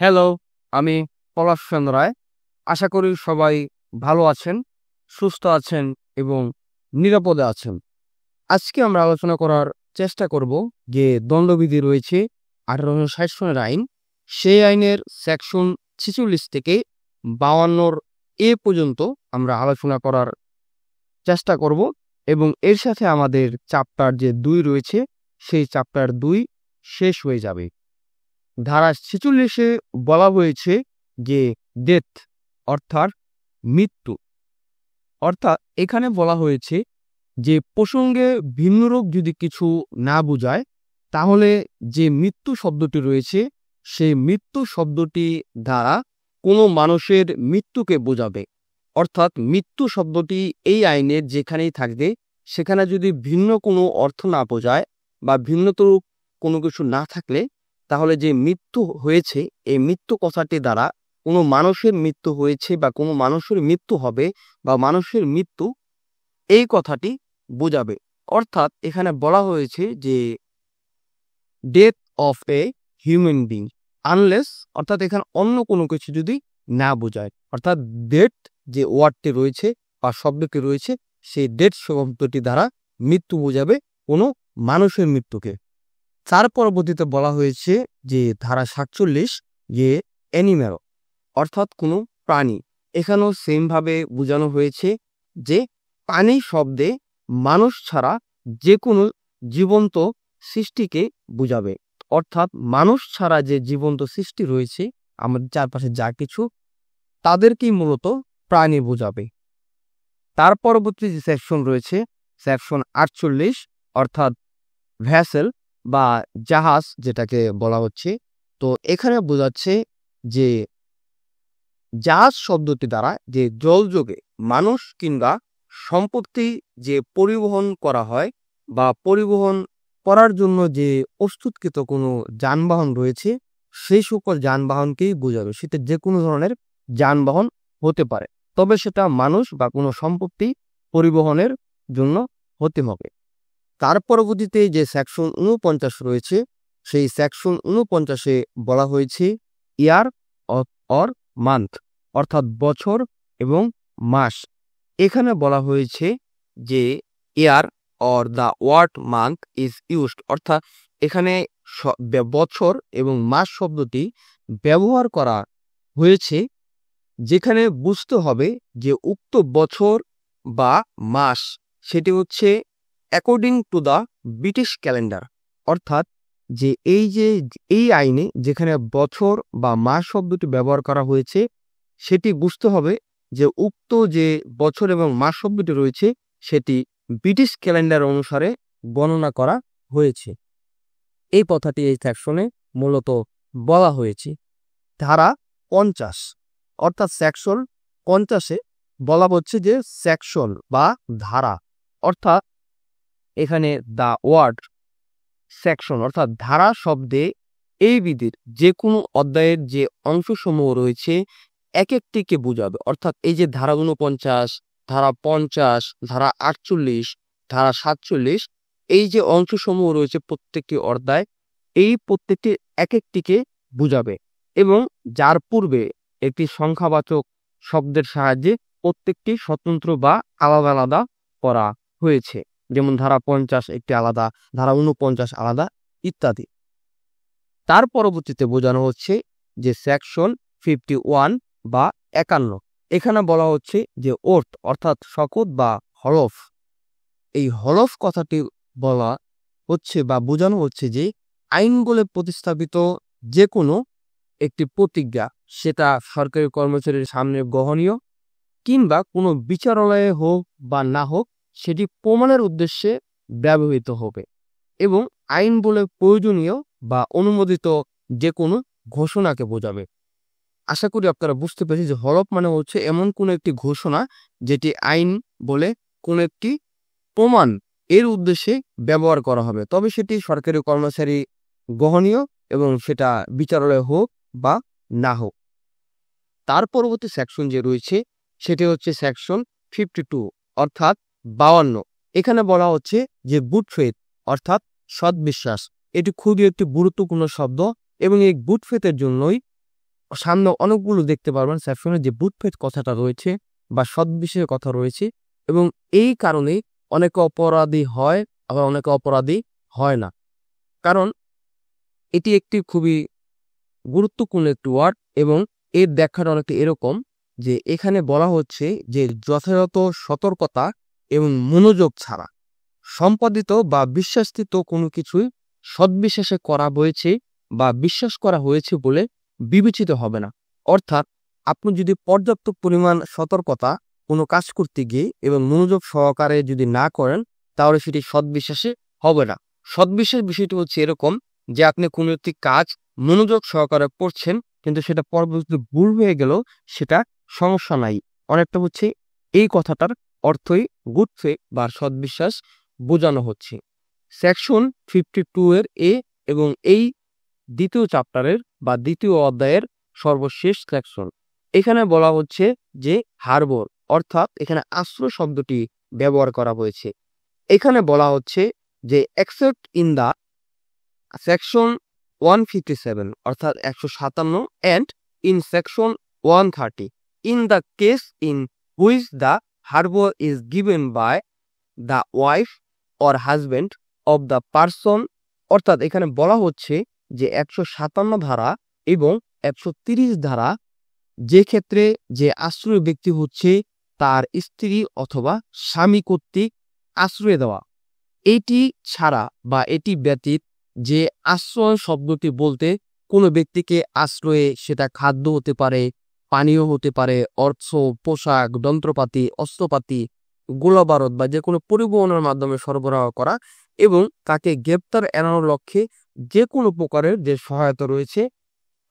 Hello, আমি পলাশ চন্দ্র রায়। আশা করি সবাই ভালো আছেন, সুস্থ আছেন এবং নিরাপদে আছেন। আজকে আমরা আলোচনা করার চেষ্টা করব যে দণ্ডবিধি রয়েছে ১৮৬০ সনের আইন। সেই আইনের সেকশন ৪৬ থেকে ৫২ এ পর্যন্ত আমরা আলোচনা করার চেষ্টা করব এবং এর সাথে আমাদের চ্যাপ্টার যে ২ রয়েছে সেই চ্যাপ্টার ২ শেষ হয়ে যাবে। ধারা ৪৬-এ বলা হয়েছে যে ডেথ অর্থাৎ মৃত্যু, অর্থাৎ এখানে বলা হয়েছে যে প্রসঙ্গে ভিন্নরূপ যদি কিছু না বোঝায় তাহলে যে মৃত্যু শব্দটি রয়েছে সেই মৃত্যু শব্দটি দ্বারা কোনো মানুষের মৃত্যুকে বোঝাবে। অর্থাৎ মৃত্যু শব্দটি এই আইনের যেখানেই থাকবে সেখানে যদি ভিন্ন কোনো অর্থ না বোঝায় বা ভিন্নতর কোনো কিছু না থাকলে তাহলে যে মৃত্যু হয়েছে এই মৃত্যু কথাটি দ্বারা কোনো মানুষের মৃত্যু হয়েছে বা কোনো মানুষের মৃত্যু হবে বা মানুষের মৃত্যু এই কথাটি বোঝাবে। অর্থাৎ এখানে বলা হয়েছে যে death of a human being unless, অর্থাৎ এখানে অন্য কোনো কিছু যদি না বোঝায়, অর্থাৎ ডেথ যে ওয়ার্ডটি রয়েছে বা শব্দটি রয়েছে সেই ডেথ শব্দটি দ্বারা মৃত্যু বোঝাবে কোনো মানুষের মৃত্যুকে। তার পরবর্তীতে বলা হয়েছে যে ধারা ৪৭ যে অ্যানিম্যাল অর্থাৎ কোনো প্রাণী। এখানেও সেমভাবে বোঝানো হয়েছে যে প্রাণী শব্দে মানুষ ছাড়া যে কোনো জীবন্ত সৃষ্টিকে বোঝাবে। অর্থাৎ মানুষ ছাড়া যে জীবন্ত সৃষ্টি রয়েছে আমাদের চারপাশে যা কিছু তাদেরকেই মূলত প্রাণী বোঝাবে। তার পরবর্তী যে সেকশন রয়েছে সেকশন ৪৮ অর্থাৎ ভ্যাসেল বা জাহাজ যেটাকে বলা হচ্ছে। তো এখানে বোঝাচ্ছে যে জাহাজ শব্দটি দ্বারা যে জলযোগে মানুষ কিংবা সম্পত্তি যে পরিবহন করা হয় বা পরিবহন করার জন্য যে প্রস্তুতকৃত কোনো যানবাহন রয়েছে সেই সকল যানবাহনকেই বোঝাবে। সেটা যে কোনো ধরনের যানবাহন হতে পারে, তবে সেটা মানুষ বা কোনো সম্পত্তি পরিবহনের জন্য হতে হবে। তার পরবর্তীতে যে সেকশন ৪৯ রয়েছে সেই সেকশন ৪৯-এ বলা হয়েছে ইয়ার অর মান্থ অর্থাৎ বছর এবং মাস। এখানে বলা হয়েছে যে year or the word month is used, অর্থাৎ এখানে বছর এবং মাস শব্দটি ব্যবহার করা হয়েছে যেখানে বুঝতে হবে যে উক্ত বছর বা মাস সেটি হচ্ছে according to the British calendar. অর্থাৎ যে এই আইনে যেখানে বছর বা মাস শব্দটি ব্যবহার করা হয়েছে সেটি বুঝতে হবে যে উক্ত যে বছর এবং মাস শব্দটি রয়েছে সেটি ব্রিটিশ ক্যালেন্ডার অনুসারে গণনা করা হয়েছে। এই কথাটি এই সেকশনে মূলত বলা হয়েছে। ধারা ৫০ অর্থাৎ সেকশন ৫০-এ বলা হচ্ছে যে সেকশন বা ধারা, অর্থাৎ এখানে দ্য ওয়ার্ড সেকশন অর্থাৎ ধারা শব্দে এই বিধির যে কোনো অধ্যায়ের যে অংশসমূহ রয়েছে এক একটিকে বোঝাবে। অর্থাৎ এই যে ধারা ৪৯, ধারা ৫০, ধারা ৪৮, ধারা ৪৭ এই যে অংশসমূহ রয়েছে প্রত্যেকটি অধ্যায় এই প্রত্যেকটি এক একটিকে বোঝাবে এবং যার পূর্বে একটি সংখ্যাবাচক শব্দের সাহায্যে প্রত্যেকটি স্বতন্ত্র বা আলাদা আলাদা করা হয়েছে। যেমন ধারা ৫০ একটি আলাদা, ধারা ৪৯ আলাদা ইত্যাদি। তার পরবর্তীতে বোঝানো হচ্ছে যে সেকশন ৫১ বা ৫১। এখানে বলা হচ্ছে যে ওথ অর্থাৎ শপথ বা হলফ। এই হলফ কথাটি বলা হচ্ছে বা বোঝানো হচ্ছে যে আইন বলে প্রতিস্থাপিত যে কোনো একটি প্রতিজ্ঞা সেটা সরকারি কর্মচারীর সামনে গ্রহণীয় কিংবা কোনো বিচারালয়ে হোক বা না হোক সেটি প্রমাণের উদ্দেশ্যে ব্যবহৃত হবে এবং আইন বলে প্রয়োজনীয় বা অনুমোদিত যে কোনো ঘোষণাকে বোঝাবে। আশা করি আপনারা বুঝতে পেরেছি যে হলফ মানে হচ্ছে এমন কোনো একটি ঘোষণা যেটি আইন বলে কোনো একটি প্রমাণ এর উদ্দেশ্যে ব্যবহার করা হবে, তবে সেটি সরকারি কর্মচারী গ্রহণীয় এবং সেটা বিচারালয় হোক বা না হোক। তার পরবর্তী সেকশন যে রয়েছে সেটি হচ্ছে সেকশন ৫২ অর্থাৎ ৫২। এখানে বলা হচ্ছে যে গুড ফেথ অর্থাৎ সৎবিশ্বাস। এটি খুবই একটি গুরুত্বপূর্ণ শব্দ এবং এই গুড ফেথের জন্যই সামনে অনেকগুলো দেখতে পারবেন সেকশনে যে বুটফেট কথাটা রয়েছে বা সদ্বিষয়ের কথা রয়েছে, এবং এই কারণে অনেকে অপরাধী হয়, আবার অনেকে অপরাধী হয় না। কারণ এটি একটি খুবই গুরুত্বপূর্ণ একটি ওয়ার্ড, এবং এর ব্যাখ্যাটা অনেকটা এরকম যে এখানে বলা হচ্ছে যে যথাযথ সতর্কতা এবং মনোযোগ ছাড়া সম্পাদিত বা বিশ্বাসিত কোনো কিছুই সদ্বিশ্বাসে করা হয়েছে বা বিশ্বাস করা হয়েছে বলে বিবেচিত হবে না। অর্থাৎ আপনি যদি পর্যাপ্ত পরিমাণ সতর্কতা কোনো কাজ করতে গিয়ে এবং মনোযোগ সহকারে যদি না করেন, তাহলে সেটি সদ্বিশ্বাসে হবে না। সদ্বিশ্বাস বিষয়টি হচ্ছে এরকম যে আপনি কোনো একটি কাজ মনোযোগ সহকারে করছেন, কিন্তু সেটা পরবর্তীতে ভুল হয়ে গেল, সেটা সমস্যা নাই। অনেকটা হচ্ছে এই কথাটার অর্থই গুড ফেথ বা সদ্বিশ্বাস বোঝানো হচ্ছে। সেকশন 52 এর এ এবং এই দ্বিতীয় চ্যাপ্টারের বা দ্বিতীয় অধ্যায়ের সর্বশেষ সেকশন। এখানে বলা হচ্ছে যে হারবর, অর্থাৎ এখানে আশ্রয় শব্দটি ব্যবহার করা হয়েছে। এখানে বলা হচ্ছে যে এক্সেপ্ট ইন দা সেকশন 157 অর্থাৎ 157 and in section 130 in the case in which the harbor is given by the wife or husband of the person, অর্থাৎ এখানে বলা হচ্ছে যে 157 ধারা এবং 130 ধারা যে ক্ষেত্রে যে আশ্রয় ব্যক্তি হচ্ছে তার স্ত্রী অথবা স্বামী কর্তৃক আশ্রয় দেওয়া, এটি ছাড়া বা এটি ব্যতীত যে আশ্রয় শব্দটি বলতে কোনো ব্যক্তিকে আশ্রয়ে সেটা খাদ্য হতে পারে, পানীয় হতে পারে, অর্থ, পোশাক, যন্ত্রপাতি, অস্ত্রপাতি, গোলাবারুদ বা যে কোনো পরিবহনের মাধ্যমে সরবরাহ করা, এবং তাকে গ্রেপ্তার এড়ানোর লক্ষ্যে যে কোনো প্রকারের যে সহায়তা রয়েছে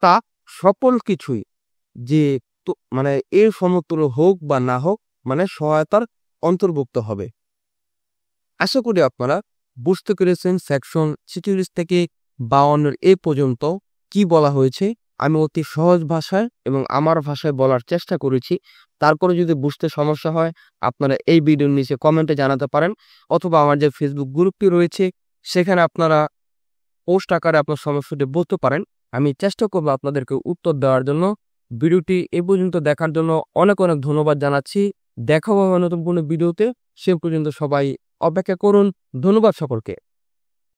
তা সকল কিছুই যে মানে এর সমতুল্য হোক বা না হোক, মানে সহায়তার অন্তর্ভুক্ত হবে। আশা করি আপনারা বুঝতে পেরেছেন সেকশন 46 থেকে 52 এ পর্যন্ত কি বলা হয়েছে। আমি অতি সহজ ভাষায় এবং আমার ভাষায় বলার চেষ্টা করেছি। তারপরে যদি বুঝতে সমস্যা হয়, আপনারা এই ভিডিওর নিচে কমেন্টে জানাতে পারেন, অথবা আমার যে ফেসবুক গ্রুপটি রয়েছে সেখানে আপনারা পোস্ট আকারে আপনার সমস্যাটি বলতে পারেন। আমি চেষ্টা করব আপনাদেরকে উত্তর দেওয়ার জন্য। ভিডিওটি এ পর্যন্ত দেখার জন্য অনেক অনেক ধন্যবাদ জানাচ্ছি। দেখা হবে নতুন কোনো ভিডিওতে। সে পর্যন্ত সবাই অপেক্ষা করুন। ধন্যবাদ সকলকে।